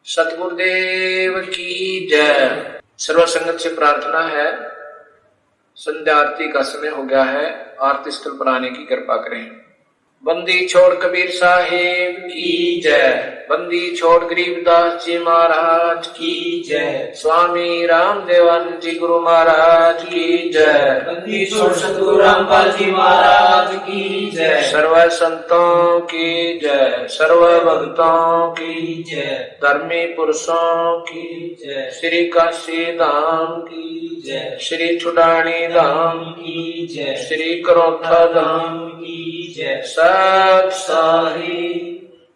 सतगुरुदेव की जय। सर्व संगत से प्रार्थना है, संध्या आरती का समय हो गया है, आरती स्थल पर आने की कृपा करें। बंदी छोड़ कबीर साहेब की जय। बंदी छोड़ गरीबदास जी महाराज की जय। स्वामी रामदेवानंद जी गुरु महाराज की जय। बंदी छोड़ सतगुरु रामपाल जी महाराज की जय। सर्व संतों की जय, सर्व भक्तों की जय, धर्मी पुरुषों की जय, श्री काशी धाम की जय, श्री छुडानी धाम की जय, श्री करोथा धाम की जय। सत साही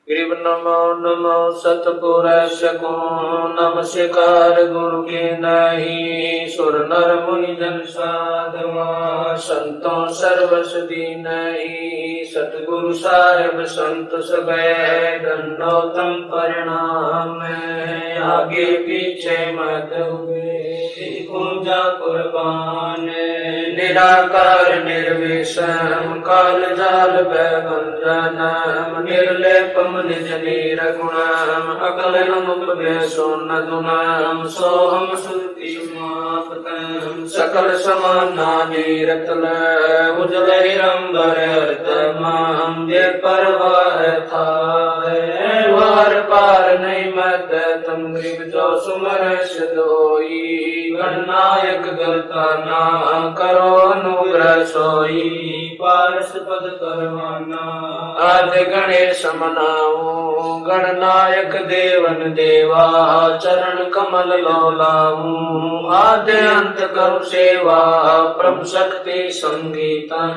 ग्रीव नमो नमो सतपुरुष को नमस्कार गुरु के नहीं। सुर नर मुनि जन साधवा संतों सर्वसदी नहीं। सतगुरु साहेब संत सब दंडोतम परिणाम। आगे पीछे मत हुए पूजा कुर्बान। निराकार निर्विषम काल जाल भंजनम। निर्लेपम निज नीर गुणम अकलनम उपवेशो न सोहम श्रुति समापतम। सकल समाना नीरतल उजल हिरंबर अर्तमाम। ये परवाह था वार पार नहीं मत तम ग्रीव जो सुमर सदोई। गणनायक गलता ना करो अनुग्रह सोई। पारस पद करवाना आदि गणेश मनाऊं। गणनायक देवन देवा चरण कमल लोलाऊं। आदि अंत करो सेवा परम शक्ति संगीता।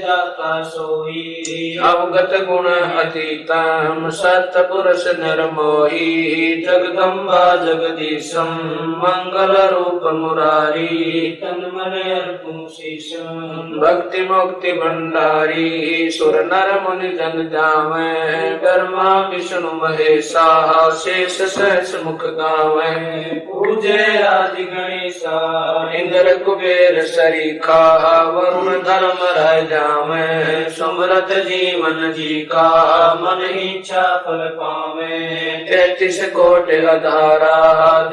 दाता सोई अवगत गुण अतीतम। सत पुरुष निर्मोही जगदम्बा जगदीशम। मंगल रूप मुरारी तन मन अर्पण शीशम। भक्ति मुक्ति भंडारी सुर नर मुनि जन जावे। ब्रह्मा विष्णु महेशा शेष सहस मुख गावे। पूजे आदि गणेशा इंद्र कुबेर सरीखा। वरुण धर्म रह जावे। सुमरत जीवन जी का मन इच्छा फल पावे। 33 कोटि अधारा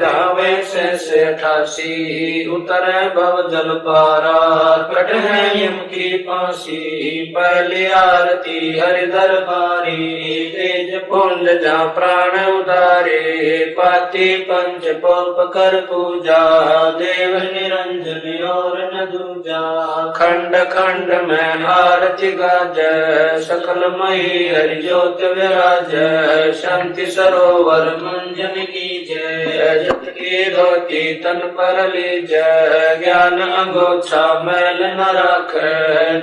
जावे से 88। उतरे भव जल पारा कट है यम की फांसी। पहली आरती हरि दरबारी तेज पुंज जा प्राण उदारे। पाती पंच पोप कर पूजा देव निरंजन और न दूजा। खंड खंड में आरती गाज सकल मही हरि ज्योत विराज। शांति सरोवर मंजन की जय। जत की धोती तन पर लीज। ज्ञान अंगोछा मैल न राख।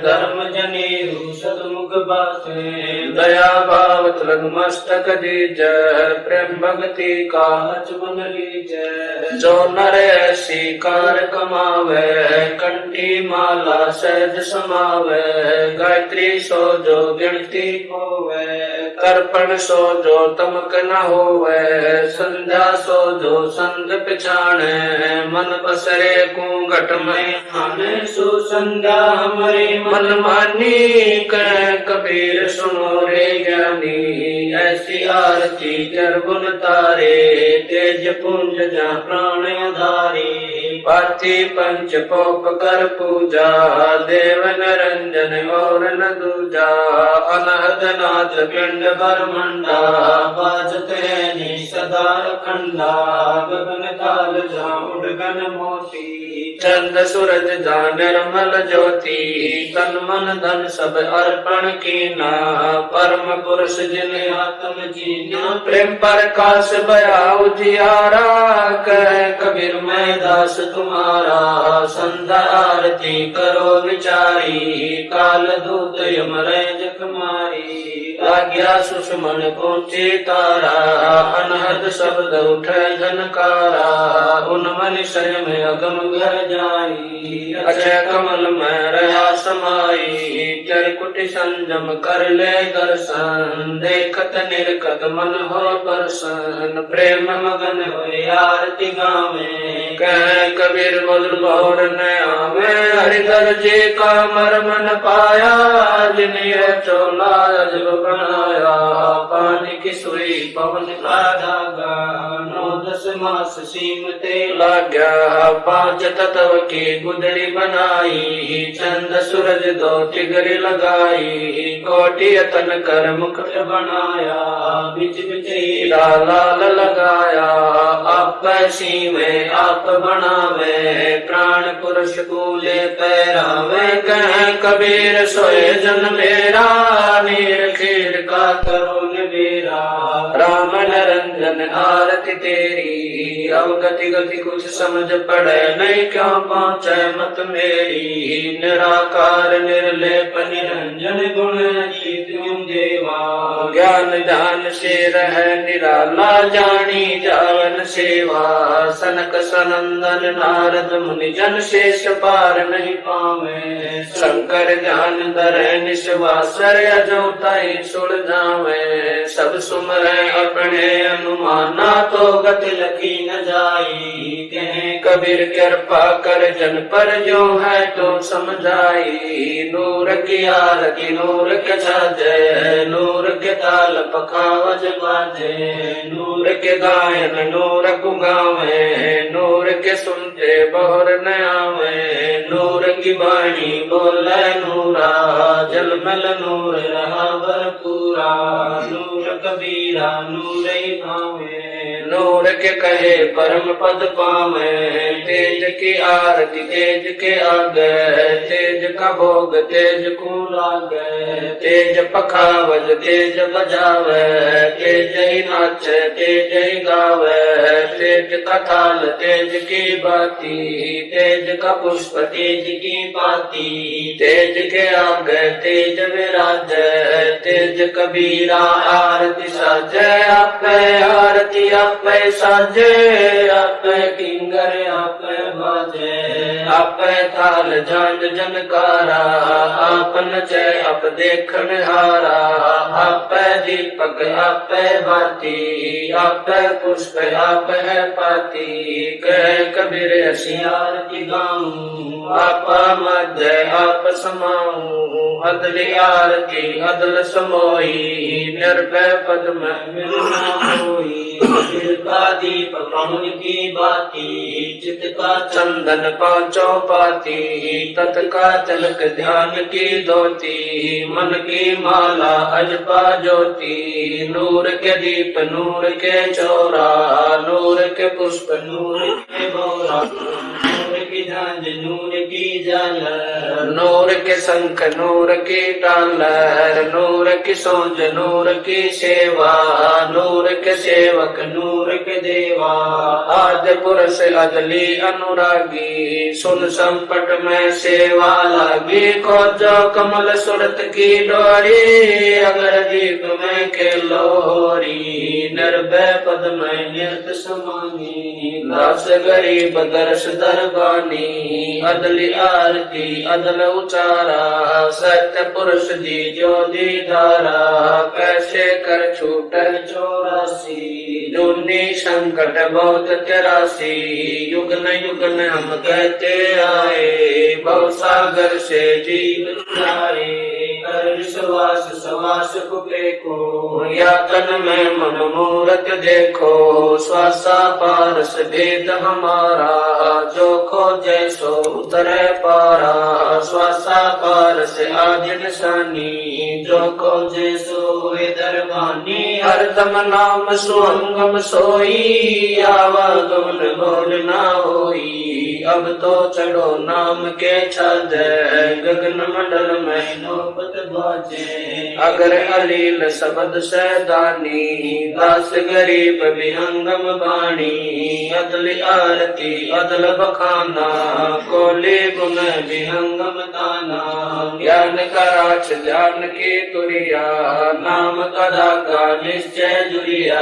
धर्म जनेऊ सदमुख बासे। दया भाव तिलक मस्तक दीज। प्रेम भक्ति का अचमन लीज। जो नर ऐसी कार कमावे कंठी माला सहज समावे। गायत्री सो जो गिनती होवे। तर्पण सो जो तमक न होवे। संध्या सो जो संग पिछाणे। मन बसरे घूंघट में आने सुसंध्या हमारी मन मानी। कह कबीर सुनो रे ज्ञानी। ऐसी आरती कर गुण तारे। तेज पुंज जा प्राण उधारी। पाती पंच पोप कर पूजा देव निरंजन और न दूजा। अनहद नाथ पिंड ब्रह्मंडा बाजत है सदा खंडा। गगन काल जा उड़गन मोती। चंद सूरज जा निर्मल ज्योति। तन मन धन सब अर्पण कीना। परम पुरुष जिन आत्म जीना। प्रेम प्रकाश बया उजियारा। कह कबीर मैं दास तुम्हारा। संध्या आरती करो विचारी। काल दूत यमराज कुमारी। आज्ञा सुषमन पहुंचे तारा। अनहद शब्द उठे झनकारा। उनमन संयम अगम घर जाई। अक्षय कमल में रहा समाई। चरकुट संजम कर ले दर्शन। देखत निरखत मन हो प्रसन्न। प्रेम मगन हो आरती गावे। कह कबीर मधुर बहुर न आवे। हरिदर जी का मरमन पाया। जिन्हें चोला अजब बनाया। पानी की सुई पवन का जागा, 9-10 मास सीमते लाग्या। 5 तत्व की गुदड़ी बनाई, चंद सूरज 2 तिगरी लगाई। कोटि यतन कर मुकुट बनाया, बिच बिच हीरा लाल लगाया। आप सीवे आप बनावे, प्राण पुरुष कूले पैरावे। कह कबीर सोए जन मेरा, नीर खीर का करो निबेरा। राम निरंजन आरती तेरी, अवगति गति कुछ समझ पड़े नहीं, क्यों पहुँचे मत मेरी। निराकार निर्लेप निरंजन गुण अतीत तुम देवा। ज्ञान ध्यान से रह निराला, जानी जावन सेवा। सनक सनंदन नारद मुनि जन शेष पार नहीं पावे। शंकर ध्यान धरे निश्वासर, अजोताई सुड़ जावे। सब सुमरे अपने अनुमाना, तो गति लखी न जाई। कहे कबीर कृपा कर जन पर, जो है तो समझाई। नूर की आरती नूर के छाजे, नूर के ताल पखावज बाजे। नूर के गायन नूर को गावे, नूर के सुनते बहुर न आवे। नूर की वाणी बोले नूरा, जलमल नूर रहा भरपूरा। नूर कबीरा नूर ही भावे, नूर के कहे परम पद पावे। तेज की आरती तेज के आगे, तेज का भोग तेज को लागे। तेज पखावज तेज बजावे, तेज ही नाचे तेज ही गावे। तेज का थाल तेज की बाती, तेज का पुष्प तेज की पाती। तेज के आगे तेज विराजे, तेज कबीरा आरती साजे। आपे आरती आपे साजे, आपे किंगर आपे बाजे। आपे थाल झांझ जनकारा, आप नचे आप देखन हारा। आपे दीपक आपे बाती, आपे पुष्प आप है पाती। कह कबीर ऐसी आरती गाऊं, आपा मध्य आप समाऊं। अदली आरती अदल समोई, निर्भय पद में मिलना होई। का दीप पवन की बाती, चित का चंदन पांचों पाती। तत् का तिलक ध्यान की धोती, मन की माला अजपा ज्योति। नूर के दीप नूर के चौरा, नूर के पुष्प नूर के बोरा। नूर की झांझ नूर की झालर, नूर के शंख नूर की टालर। नूर की सोज नूर की सेवा, नूर के सेवक नूर के देवा। आद्य पुरुष अदली अनुरागी, सुन संपट में सेवा लागी। को जो कमल सुरत की डोरी, अगर दीप में के लोरी। निर्भय पद में निर्त समानी, दास गरीब दर्श दरबानी। अदली आरती अदल उचारा, सत्य पुरुष दी जो दीदारा। कैसे कर छूटे 84, जूनी संकट बहुत 83। युगन युगन हम कहते आए, भव सागर से जीव जाए। कर विश्वास सवास कुपे को, या तन में मन मूरत देखो। श्वासा पारस भेद हमारा, जो खोजे सो उतरे पारा। श्वासा पारस आदि निशानी, जो खोजे सो दरबानी। हरदम नाम सुअंगम सोई, आवागमन बोल ना होई। अब तो चढ़ो नाम के छाजे, गगन मंडल में नौबत बाजे। अगर अलील शब्द सैदानी, दास गरीब विहंगम बाणी। अदल आरती अदल बखाना, कोले गुण विहंगम दाना। ज्ञान का राज ज्ञान की तुरिया, नाम का धागा निश्चय जुरिया।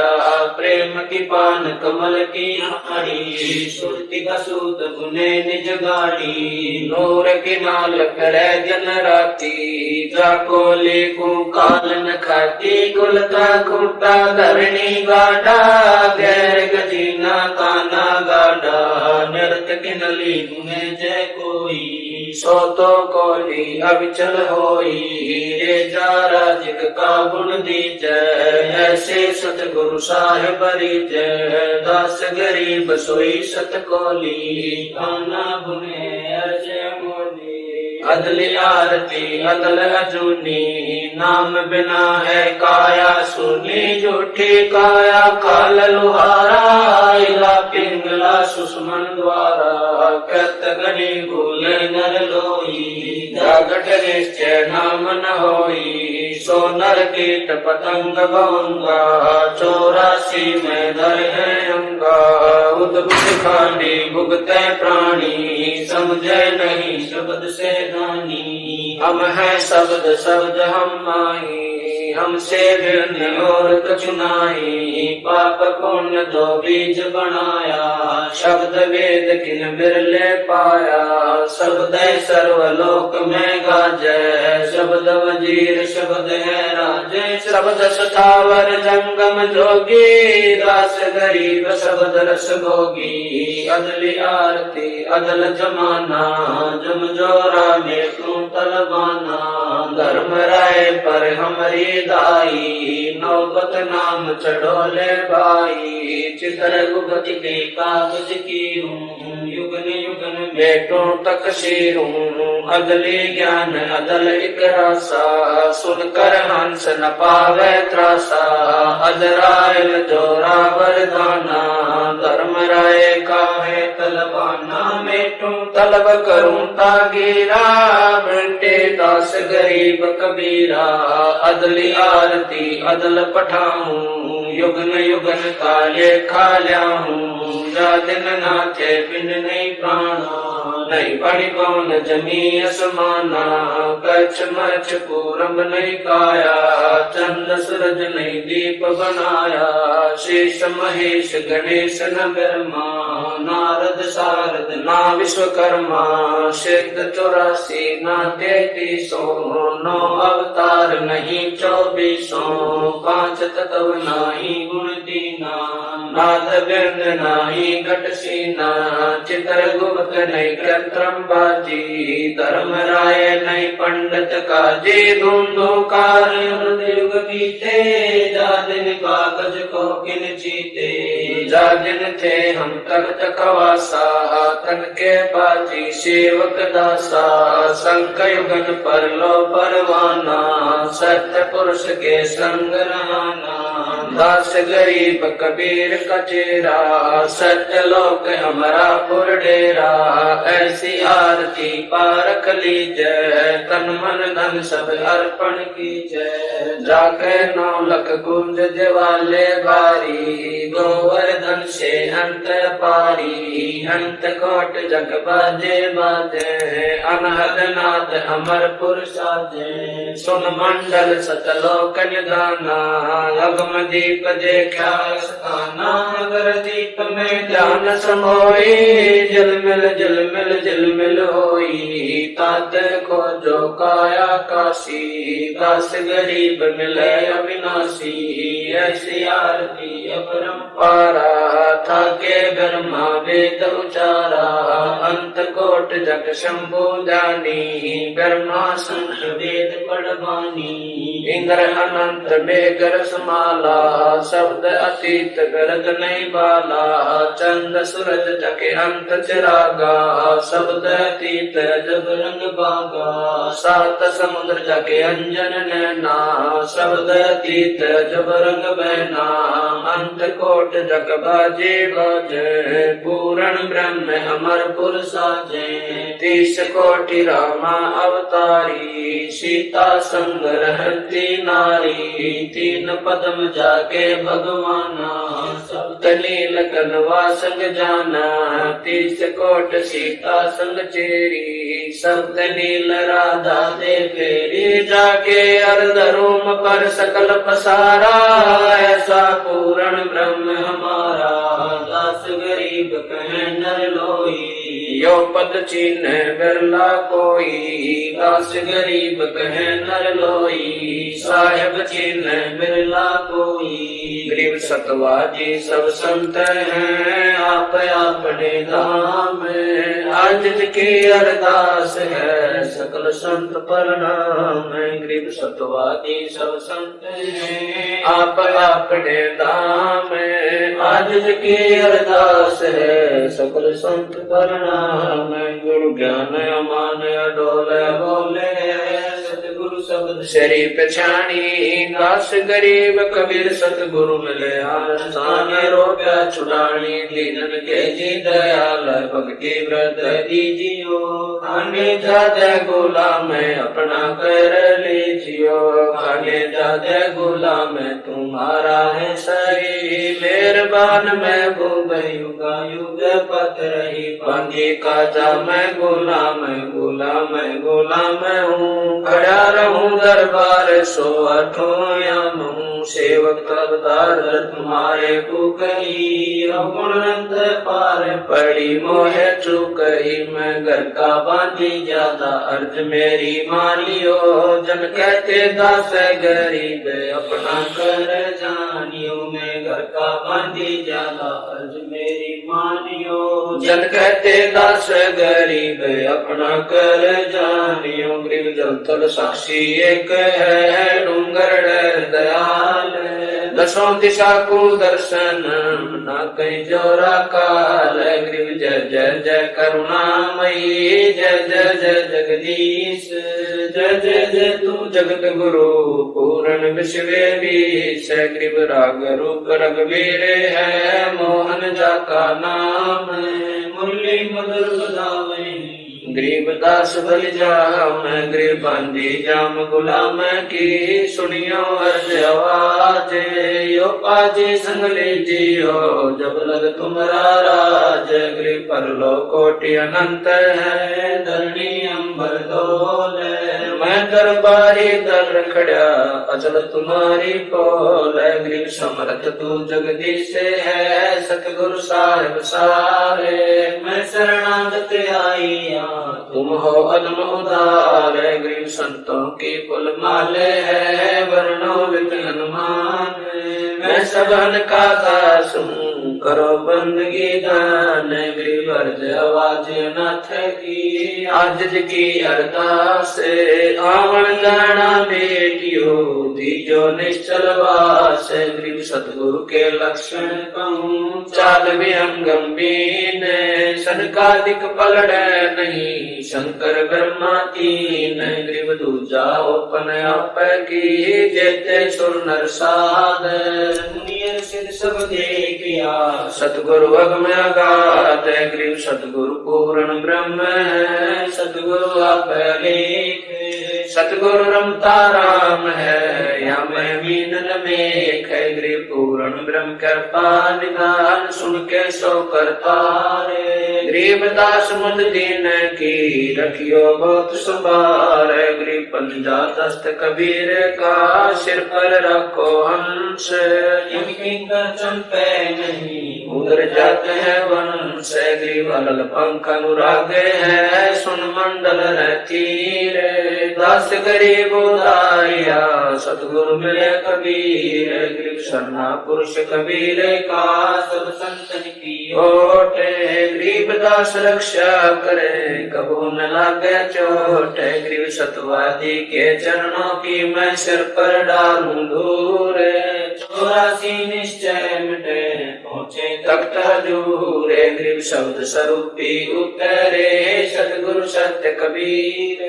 प्रेम की पान कमल की हाड़ी, सुरति का सूत गुने निज गाड़ी। नूर की नाल करे जन राती, जाको लेकू काल न खाती। कुल का खूटा धरणी गाढ़ा, गैर गजीना काना गाढ़ा। नृत की नली गुने जय कोई, सो तो कोली अविचल होई, रे जारा जिग का गुण दीजै, ऐसे सतगुरु साहिब रीजै, दास गरीब सोई सत कोली, आना गुने अर्जै मोली। अदली आरती अदल अजूनी, नाम बिना है काया सुनी, झूठी काया काल लुहारा, इला पिंगला सुषमन द्वारा, कृत गणी भूले नर लोई, जागट निश्चय नाम न होई, सो नर कीट पतंग भंगा, 84 में धर है अंगा, उद्भुत खांडी भुगते प्राणी, समझे नहीं शब्द से दानी, हम है शब्द शब्द हम माही, हमसे भिन्न और कछु नाहीं, पाप पुण्य दो बीज बनाया, शब्द वेद किन बिरले पाया, शब्द सर्वलोक में गाजै, शब्द वजीर शब्द है राजै, शब्द सतावर जंगम जोगी, दास गरीब शब्द रस भोगी, अदली आरती अदल जमाना, जम जोरा में तू तलबाना, धर्म राय पर हमारी दाई, नौबत नाम चढ़ोले भाई, चित्र गुगत के कागज की हूँ, युगन युगन बेटों तक सीरूं, अदली ज्ञान अदल एक रासा, सुनकर हंस न पावे त्रासा, अजराइल जोरा वरदाना, धर्म राय का है तलबाना, मेटू तलब करूं तागीरा, बेटे दास गरीब कबीरा, अदली आरती अदल पठाऊं, युगन युगन काले खा ल्याऊं, जा दिन नाथे बिन नहीं प्राणा, नहीं पड़ी कौन जमी असमाना, कच्छ मच्छ पूरम नहीं काया, चंद सूरज नहीं दीप बनाया, शेष महेश गणेश न ब्रह्मा, नारद सारद ना विश्वकर्मा, सिद्ध 84 ना 33, 9 अवतार नहीं 24, 5 तत्व नहीं गुण दीना, नाथ बिंद नहीं घट सीना, चित्र गुप्त नहीं कृत्रम बाजी, धर्म राय नहीं पंडित काजी, धुंधुकार युग बीते, जा दिन कागज को किन जीते, जा दिन थे हम तख्त खवासा, तन के बाजी सेवक दासा, संक युगन पर लो परवाना, सत्य पुरुष के संग रहना, दास गरीब कबीर का चेरा, सत्य लोक हमारा पुर डेरा, ऐसी आरती पारख लीजै, तन मन धन सब अर्पण कीजै, जाके 9 लख कुंज ज्वाले बारी, गोवर्धन से अंत पारी, अंत कोट जग बाजे बाजे, अनहद नाद अमरपुर साजे, सुन मंडल सतलोक निदाना, अगम दीप देखा स्थाना, अगर दीप में ध्यान समोई, जल मिल होई, तात खोजो काया काशी, दास गरीब मिले अविनाशी, ऐसी आरती अपरंपारा, थाके ब्रह्मा वेद उचारा, अंत कोट जग शंभु जानी, ब्रह्मा संत वेद पढ़वानी, इंद्र अनंत में गरस माला, शब्द अतीत गरज नहीं बाला, चंद सूरज जके अंत चिरागा, शब्द अतीत जब रंग बागा, 7 समुद्र जके अंजन नैना, शब्द अतीत जब रंग बहना, अंत कोट जग बाजे बाजे, पूर्ण ब्रह्म अमरपुर साजे, 30 कोटि रामा अवतारी, सीता संग रहती नारी, 3 पदम जाके भगवाना, सप्त नील कनवा संग जाना, 30 कोट सीता संग चेरी, सप्त नील राधा दे फेरी, जाके अर्ध रूम पर सकल पसारा, ऐसा पूर्ण ब्रह्म हमारा, दास गरीब कहे नर लोई, यो पद चिन्ह बिरला कोई, दास गरीब कहे नर लोई, साहेब चिन्ह बिरला कोई, गरीब सतवाजी सब संत हैं आप अपने धाम में। आजिज की अरदास है सकल संत प्रणाम। गरीब सतवाजी सब संत हैं आप अपने धाम में। आजिज की अरदास है सकल संत प्रणाम। गुरु ज्ञान अमान अडोल बोले सतगुरु शब्द शरी पछाणी। दास गरीब कबीर सतगुरु मिले आसान रोप्या छुड़ानी। दीनन के जी दयाल भक्ति व्रत दीजियो। खाने जाते गुलाम अपना कर लीजियो। खाने जाते गुलाम तुम्हारा है सही। मेहरबान महबूब युगा युग पत रही। बांधी काजा मैं गुलाम गुलाम हूँ। खड़ा रहूं दरबार सो अठों याम हूँ। सेवक तबदार तुम्हारे को कही। गुणनंद पार पड़ी मोहे चुकही। मैं घर का बांधी ज्यादा अर्ज मेरी मान लियो। जन कहते दास गरीब अपना कर जानियो। मैं घर का बांधी ज्यादा अर्ज मेरी मानियो। जन कहते दास गरीब अपना कर जानियो। गरीब जल तल साक्षी एक है डूंगर दयाल। दसों दिशा को दर्शन न कहीं जोरा काल। गरीब जय जय जय करुणामयी। जय जय जय जगदीश। जय जय जय तू जगत गुरु पूर्ण विश्व बीस। गरीब राग रूप रघुवीर है मोहन जाका नाम। मुरली मधुर बजावे गरीब दास बल जाम। गरीब बांधी जाम गुलाम की। सुनियो अर्ज आवाज यो पाजी संग लीजियो। जब लग तुम्हारा राज। गरीब परलो कोटि अनंत है धरणी अंबर डोल। मैं दरबारी दर खड़ा अचल तुम्हारी पोल। गरीब समर्थ तू जगदीश है सतगुरु साहिब सारे। मैं शरणागत आईया तुम हो अदम उदार। गरीब संतों की पुल माले है वर्णो वित हनुमान। मैं सबन का दास हूँ करो बंदगी दान। गरीब अर्ज आवाज नाथ की। आजिज की अरदास आवन जाना बेटियो। दीजो निश्चल वास। गरीब सतगुरु के लक्षण कहूँ चाल विहंगम बीन। सनकादिक पलड़ नहीं शंकर ब्रह्मा तीन। गरीब दूजा ओपन आप की। जेते सुर नर साध। मुनियर सिद्ध सब देखिया सतगुरु अगम अगाध। गरीब सतगुरु पूर्ण ब्रह्म है सतगुरु आप लेख। सतगुरु रमता राम है या मैं मीनल मेख। गरीब पूर्ण ब्रह्म कृपा निदान। सुन के सो करता रे। गरीब दास मुद दीन की रखियो बहुत सुबार। गरीब पंजा दस्त कबीर का सिर पर रखो हंस। चंपे नहीं उधर जाते हैं वंश। गरीब अलल पंख अनुराग है सुन मंडल रहती रे। दास गरीब उदारिया सतगुरु मिले कबीर। गरीब शरणा पुरुष कबीर का सब संतन की ओटे। गरीब दास रक्षा करे कबू न लागे चोट। गरीब सतवादी के चरणों की मैं सिर पर डालूं धूर। 84 निश्चय मिटे पहुँचे तख्त हजूर। गरीब शब्द स्वरूपी उतरे सतगुरु सत्य कबीर।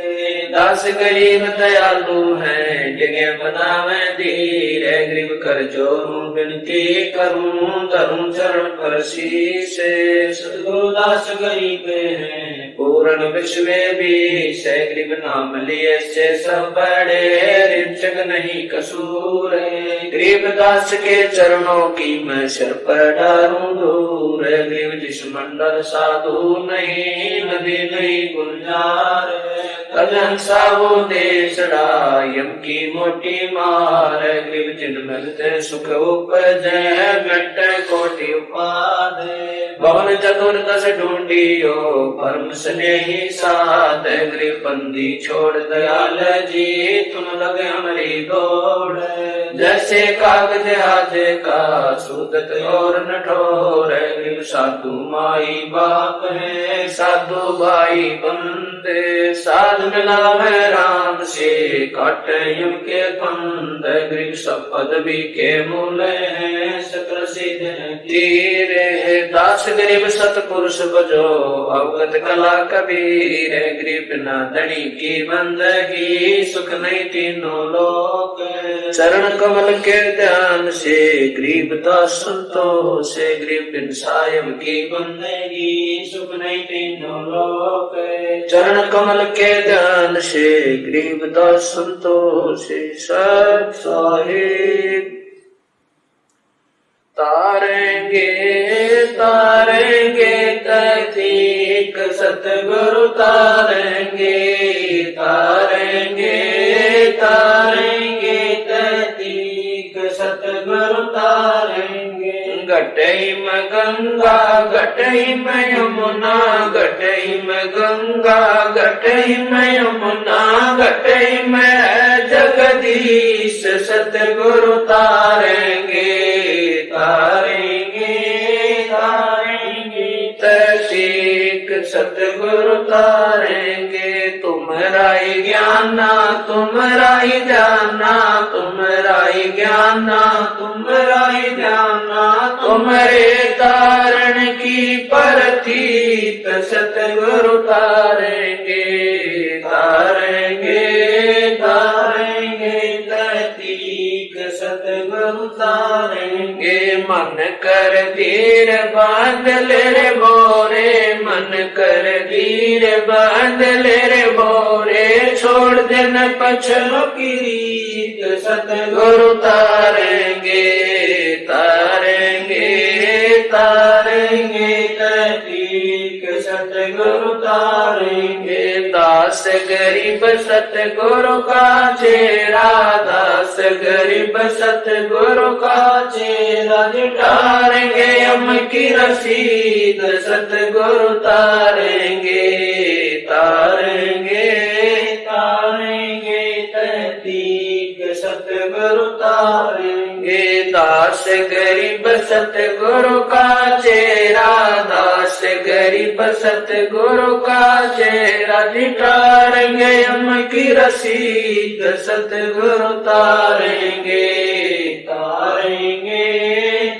दास गरीब दयालु है जगह बनावे धीर। गरीब कर जोरूं विनती करूं धरूं चरण पर शीश। सतगुरु दास गरीब है पूर्ण विश्व बीस। गरीब नाम लिए से सब बड़े रिचक नहीं कसूर। गरीब दास के चरणों की मैं सिर पर डालूं दूर। गरीब जिस मंडल साधु नहीं नदी नहीं गुलजार। कलन सावो दे चढ़ा यम की मोटी मार ग्रीव चिन्ह मिलते सुख उपजै घट कोटि उपादे भवन चतुर्दश ढूंढियो परम स्नेही साध ग्रीव बंदी छोड़ दयाल जी तुम लगे हमारी दौड़ जैसे कागज हाथे का सूदत और नठोर ग्रीव साधु माई बाप है साधु भाई बंदे साध मिलावे राम से काट युग के बंद ग्रीव सब पदवी के मूल है सकल सिद्ध तीरे है दास गरीब सतपुरुष बजो अवगत कला कबीर ग्रीव बिना धनी की बंदगी सुख नहीं तीनों लोक चरण कमल के ध्यान से ग्रीव दास संतोष से ग्रीव बिन सायब की बंदगी सुख नहीं तीनों लोक चरण कमल के ध्यान से ग्रीव दास संतोष से सत साहिब तारेंगे तारेंगे तैतीक सतगुरु तारेंगे तारेंगे तारेंगे तैतीक सतगुरु तारेंगे घटई में गंगा घटई में यमुना घटई में गंगा घटई में यमुना घटई में जगदीश सतगुरु तारेंगे तारेंगे तारेंगे तैतीक सतगुरु तारेंगे तुम्हारा ही ज्ञाना तुम्हारा ही जाना तुम्हारा ही ज्ञाना तुम्हारा ही जाना तुम्हारे तारण की प्रतीत सतगुरु तारेंगे तारेंगे तारेंगे तैतीक सतगुरु तारेंगे मन कर धीर बांधल रे बोरे मन कर धीर बांधल रे बोरे छोड़ देना पछलो की रीत सतगुरु तारेंगे तारेंगे तारेंगे तैतीक सतगुरु तारेंगे दास गरीब सतगुरु का चेहरा दास गरीब सतगुरु का चेहरा जुटारेंगे हम की रसीद सतगुरु तारेंगे तारेंगे तारेंगे तैतीक सतगुरु तारेंगे दास गरीब सतगुरु का चेहरा दास गरीब सतगुरु का चेहरा जुटारेंगे हम की रसीद सतगुरु तारेंगे तारेंगे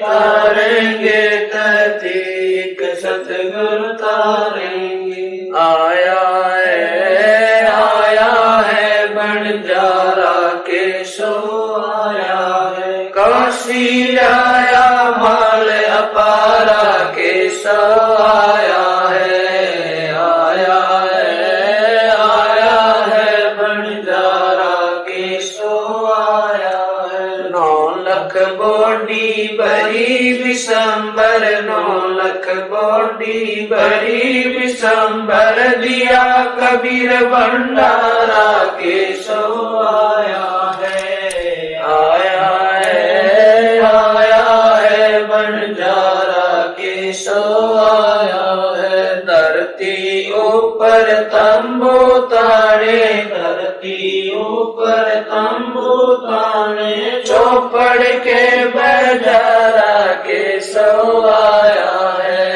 तारेंगे तैतीक सतगुरु तारेंगे आया है बंजारा के सो आया है काशी आया माल अपारा के सो आया है बंजारा के सो आया है 9 लाख बॉडी बड़ी विशंबर 9 लाख बॉडी बड़ी विशंबर दिया कबीर भंडारा के सो आया है बंजारा के सो आया है धरती ऊपर तंबू ताने धरती ऊपर तंबू ताने चौपड़ के बजारा के सो आया है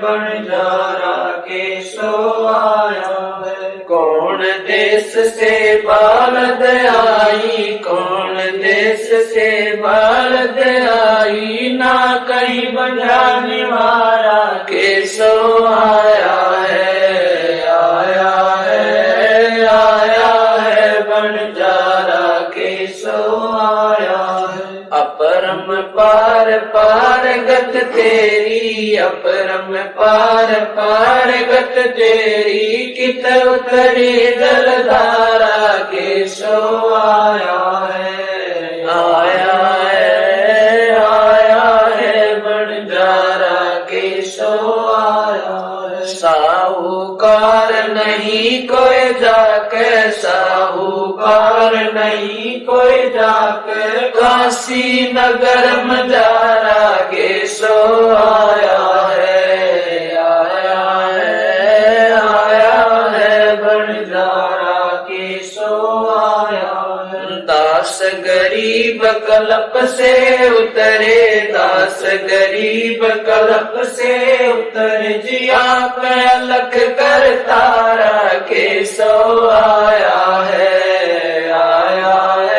बंजारा के सो आया है कौन देश से बालद आई कौन देश से बालद आई ना कहीं बजाने वाला के सो आया है बंजारा के सो आया है अपरम पार पार गत तेरी अपरम पार पार गत तेरी कित उतरी जलधारा के सो आया है बंजारा के सो आया है काशी नगर मजारा के सो आया है, आया है, आया है, बंजारा के सो आया है। दास गरीब कल्प से उतरे, दास गरीब कल्प से उतरे, जिया पे अलख कर तारा के सो आया है, आया है,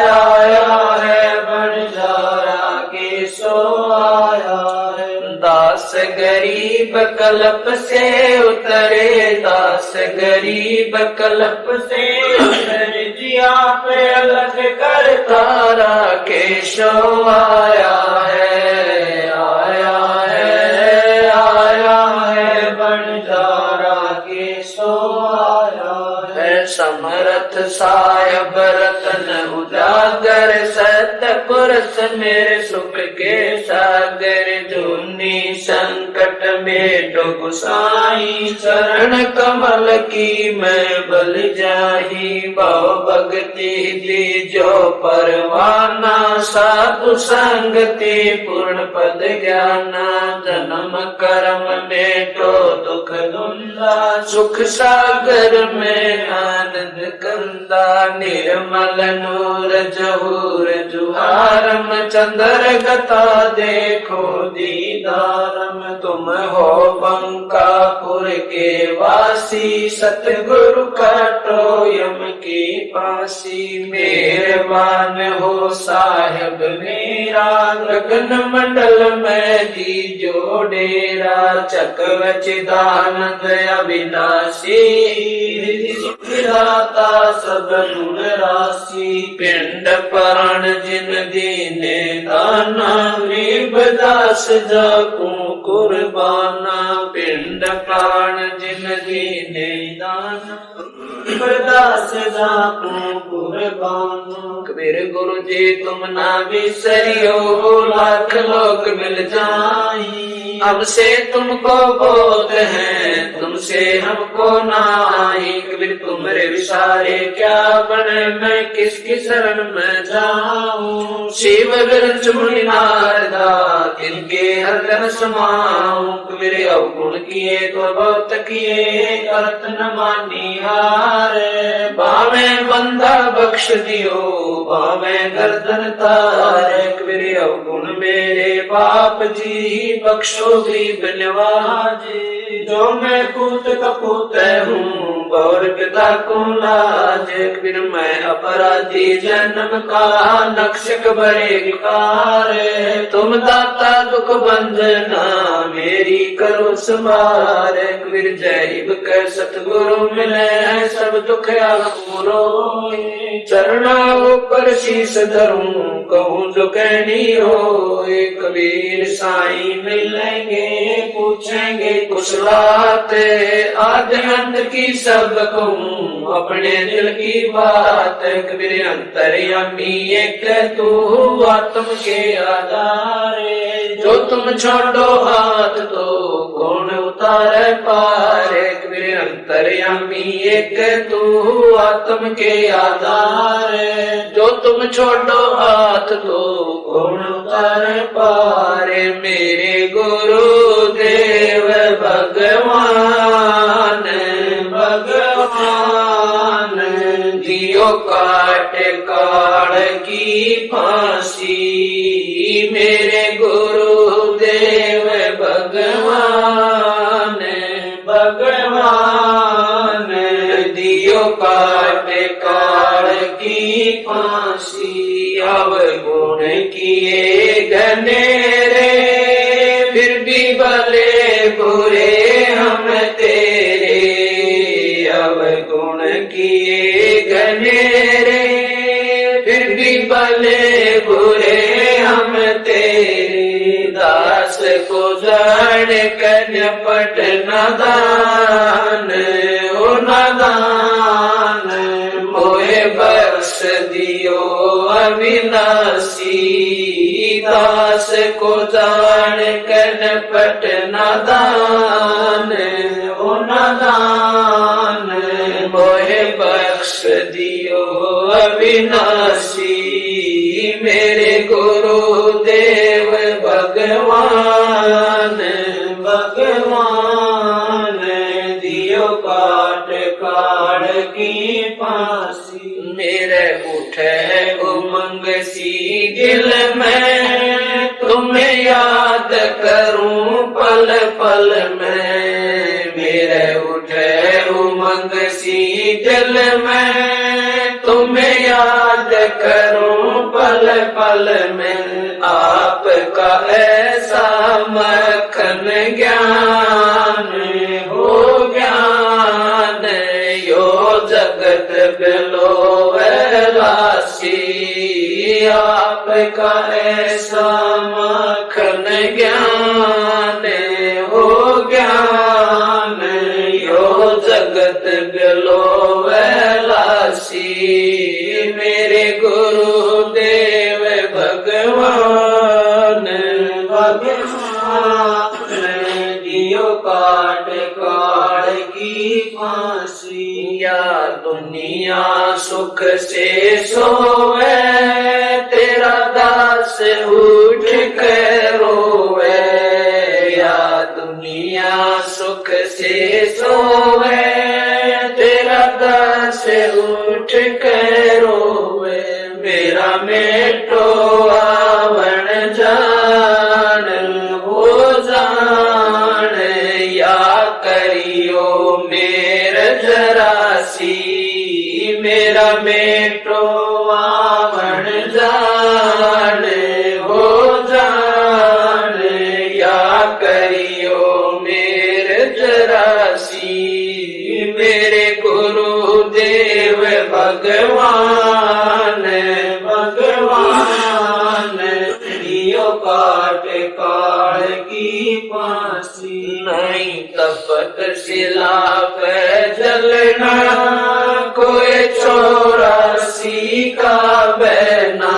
आया है, बंजारा के सो आया है। दास गरीब कल्प से उतरे, दास गरीब कल्प से उतरे, जिया पे अलख कर तारा के सो आया है, आया है, आया है, बंजारा के सो आया है। समर्थ सायब रतन उजागर, सतपुरुष मेरे सुख के सागर, जूनी संकट में डूब साई, चरण कमल की मैं बल जाही, बहु भक्ति दी जो परवाना, साधु संगति पूर्ण पद ज्ञाना, जन्म कर्म में तो दुख धुंधा, सुख सागर में आनंद कंदा, निर्मल नूर जहूर जुहारम, चंद्र गता देखो दीदारम, तुम हो बंकापुर के वासी, सतगुरु काटो यम की फांसी, मेहरबान हो साहिब मेरा, गगन मंडल में दीजो डेरा, चकवचिदानंद अविनाशी, दाता सब गुण राशि, पिंड प्राण जिन दीने दाना, गरीबदास जाकू कुर्बाना, पिंड प्राण जिन दीने दाना, गरीबदास जाकू कुर्बाना। कबीर गुरु जी तुम ना बिसरियो, लाख लोग मिल जाई, हमसे तुमको बोध है, तुमसे हमको नाई। कबीर तुमरे विसारे क्या बने, मैं किसकी शरण में जाऊं, शिव बिरज मुनि नारदा तिनके हृदय समाऊं। कबीर अवगुण किए तो बहुत किए, करत न मानी हारे, बावे बंदा बख्श दियो, बावे गर्दन तारे। कबीर अवगुण मेरे बाप जी, बख्शो गरीब नवाजे, जो मैं पूत कपूत हूँ और पिता को लाज। कबीर मैं अपराधी जन्म का, नक्शक बड़े विकार, तुम दाता दुख बंधना, मेरी करो संभार। कबीर जैब के सतगुरु मिले, सब दुख पूरो, चरणों पर शीश धरूं, कहूँ जो कहनी हो। कबीर साईं मिलेंगे, पूछेंगे कुशलात, आदि अंत की सब कहूँ अपने दिल की बात। कबीर अंतर्यामी एक तू आत्म के आधारे, जो तुम छोड़ो हाथ तो कौन उतारे पारे। कबीर अंतर्यामी एक तू आत्म के आधारे, जो तुम छोड़ो हाथ तो कौन उतारे पारे। मेरे गुरु देव भगवान, भगवान दियो काट काल की फांसी। मेरे गुरु देव भगवान, भगवान दियो काट काल की फांसी। अवगुण किए घनेरे, फिर भी भले बुरे हम तेरे। अवगुण किए घनेरे, फिर भी भले बुरे हम तेरे। दास को जान कर पट नादान, ओ नादान मोहे बख्श दियो अविनाशी। दास को जान कर पट नादान, ओ नादान मोहे बख्श दियो अविनाशी। मेरे करूं पल पल में, मेरे उठे उमंग सी दिल में, तुम्हें याद करूं पल पल में, आपका ऐसा मक्खन ज्ञान हो ज्ञान, यो जगत बिलो वैलासी, आपका ऐसा मक्खन ज्ञान हो ज्ञान, यो जगत बिलो वैलासी, मेरे गुरुदेव भगवान भगवान, दियो काट काट की फांसी, या दुनिया सुख से सोवे, तेरा दास उठ कर रोवे, या दुनिया सुख से सोवे, तेरा दास उठ कर रोवे, मेरा मेटो आवण जान हो जान, या करियो मेर जरासी, मेरा मेटो आवण जान हो जान, या करियो मेर जरासी, मेरे गुरुदेव भगवान भगवान, दियो काट काल की फांसी, नहीं तपत शिला पे जलना, कोई 84 का बहना,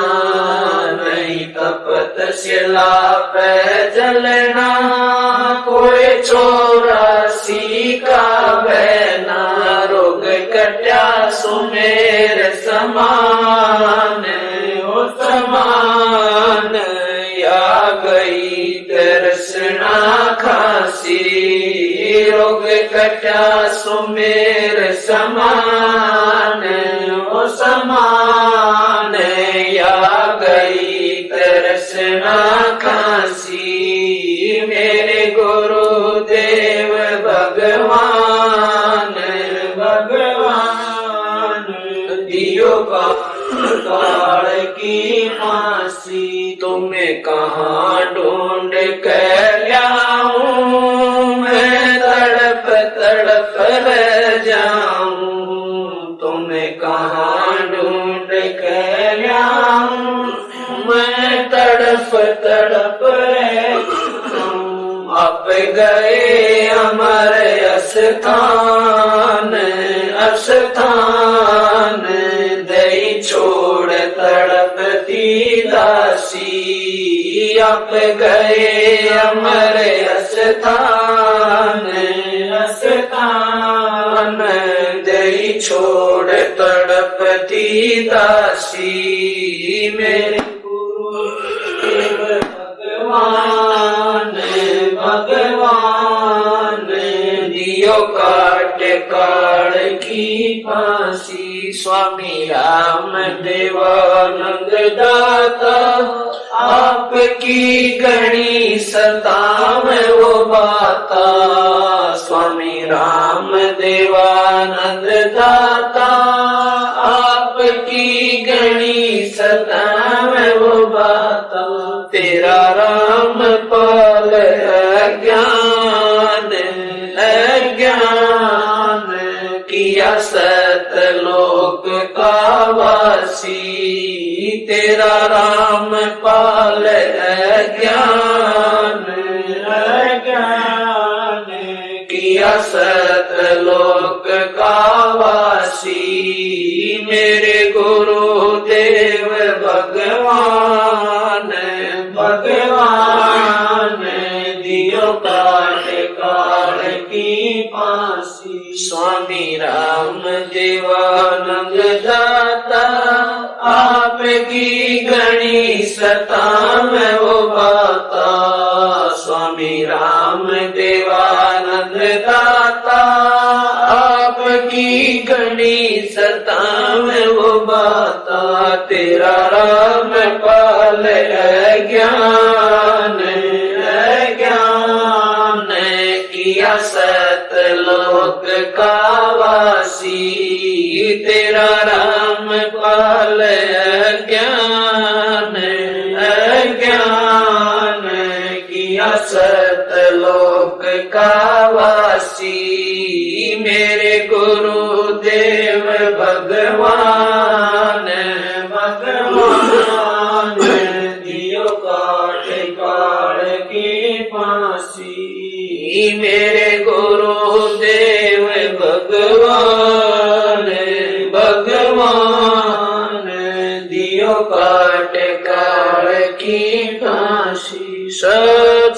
नहीं तपत शिला पे जलना, कोई 84 का बहना, रोग कट्या सुमेर समान हो समान, या गई दर्शना खांसी, रोग कट्या सुमेर समान हो समान, या गई दर्शना खांसी, मेरे गुरुदेव भगवान भगवान, दियो काल की फांसी, तुम्हें कहाँ ढूंढ कर लाऊं, मैं तड़प तड़प रह जाऊं, तुम्हें कहाँ ढूंढ कर लाऊं, मैं तड़प तड़प रह जाऊं, आप गए अमर अस्थान अस्थान, दई छोड़ तड़पती दासी, आप गए अमर अस्थान अस्थान, दई छोड़ तड़पती दासी, मेरे गुरुदेव भगवान भगवान, दियो काट काल की फांसी, स्वामी राम देवानंद दाता, आपकी गणी सतावे वो बाता, स्वामी राम देवानंद दाता, आपकी गणी सतावे वो बाता, तेरा राम पाल अज्ञान अज्ञान, किया सतलोक का वासी, तेरा राम पाल अज्ञान अज्ञान, किया सतलोक का वासी, मेरे गुरुदेव भगवान भगवान, दियो काट काल की फांसी, स्वामी राम देवानंद दाता, आपकी गणी सतावे वो बाता, स्वामी राम देवानंद दाता, आपकी गणी सतावे वो बाता, तेरा राम पाल अज्ञान किया सतलोक का वासी। तेरा राम पाल ज्ञान अज्ञान किया सतलोक का वासी। मेरे गुरुदेव भगवान भगवान दियो काट काल की फांसी। मेरे गुरुदेव भगवान भगवान दियो काट काल की फांसी। सत